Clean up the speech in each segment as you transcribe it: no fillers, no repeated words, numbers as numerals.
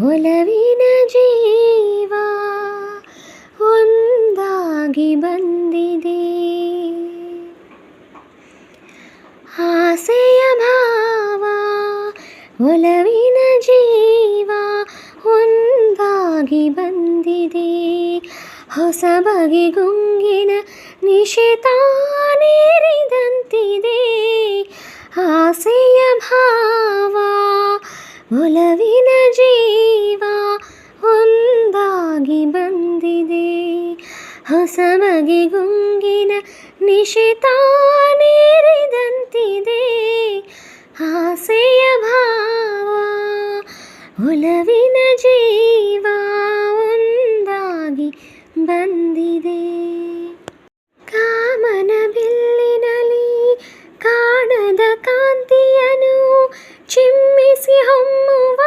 ಒಲವಿನ ಜೀವ ಒಂದಾಗಿ ಬಂದಿದೆ. ಆಸೆಯ ಭಾವ ಒಲವಿನ ಜೀವ ಒಂದಾಗಿ ಬಂದಿದೆ. ಹೊಸ ಬಗೆ ಗುಂಗಿನ ನಿಶಿತಾನೇರಿದಂತಿದೆ. ಆಸೆಯ ಭಾವ ಒಲವಿನ ಜೀವ ಒಂದಾಗಿ ಬಂದಿದೆ. ಹೊಸ ಬಗೆ ಗುಂಗಿನ ನಿಶಿತಾನೇರಿದಂತಿದೆ. ಆಸೆಯ ಭಾವ ಒಲವಿನ ಜೀವ ಒಂದಾಗಿ ಬಂದಿದೆ. ಕಾಮನ ಬಿಲ್ಲಿನಲ್ಲಿ ಕಾಣದ ಕಾಂತಿಯನು ಚಿಮ್ಮಿಸಿ ಹೊಮ್ಮುವ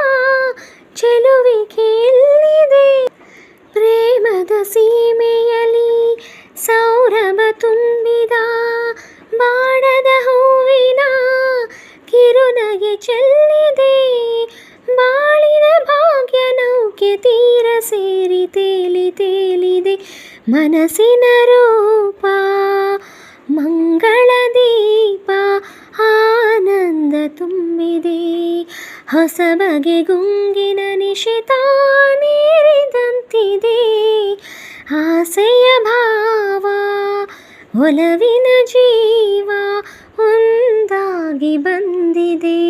ಚೆಲುವಿಕೆಯಲ್ಲಿದೆ. ಪ್ರೇಮದ ಸೀಮೆಯಲ್ಲಿ ಸೌರಭ ತುಂಬಿದ ಬಾಡದ ಹೂವಿನ ಕಿರುನಗೆ ಚೆಲ್ಲಿದೆ. ಬಾಳಿನ ಭಾಗ್ಯ ನೌಕೆ ತೀರ ಸೇರಿ ತೇಲಿ ತೇಲಿದೆ. ಮನಸ್ಸಿನ ರೂಪ ಮಂಗಳ ದೀಪ ಆನಂದ ತುಂಬಿದೆ. ಹೊಸ ಬಗೆ ಗುಂಗಿನ ನಿಶಿತಾನೇರಿದಂತಿದೆ. ಆಸೆಯ ಭಾವ ಒಲವಿನ ಜೀವ ಒಂದಾಗಿ ಬಂದಿದೆ.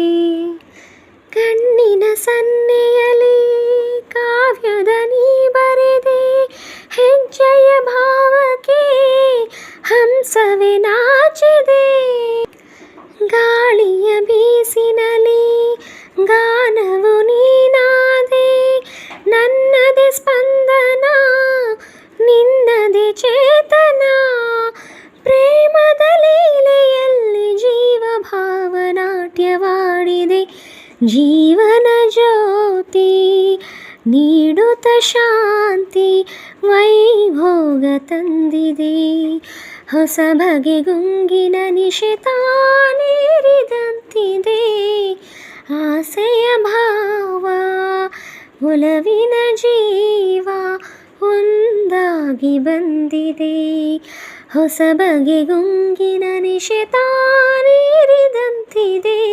ಕಣ್ಣಿನ ಸನ್ನೆಯಲ್ಲಿ ಕಾವ್ಯದ ನೀ ಬರೆದೆ. ಹೆಜ್ಜೆಯ ಭಾವಕ್ಕೆ ಹಂಸವೇ ನಾಚಿದೆ. ಗಾಳಿಯ ಬೀಸಿನಲ್ಲಿ ಗಾನವು ನೀನಾದೆ. ನನ್ನದೇ ಸ್ಪಂದನ ನಿನ್ನದೇ ಚೇತನ. ಪ್ರೇಮದ ಲೀಲೆಯಲ್ಲಿ ಜೀವ ಭಾವನಾಟ್ಯವಾಡಿದೆ. ಜೀವನ ಜ್ಯೋತಿ ನೀಡುತ್ತ ಶಾಂತಿ ವೈಭೋಗ ತಂದಿದೆ. ಹೊಸ ಬಗೆ ಗುಂಗಿನ ನಿಶಿತಾನೇರಿದಂತಿದೆ. ಆಸೆಯ ಭಾವ ಒಲವಿನ ಜೀವ ಒಂದಾಗಿ ಬಂದಿದೆ. ಹೊಸ ಬಗೆ ಗುಂಗಿನ ನಿಶಿತಾನೇರಿದಂತಿದೆ.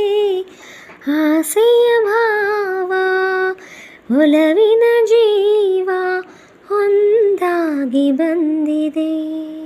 ಆಸೆಯ ಭಾವ ಒಲವಿನ ಜೀವ ಒಂದಾಗಿ ಬಂದಿದೆ.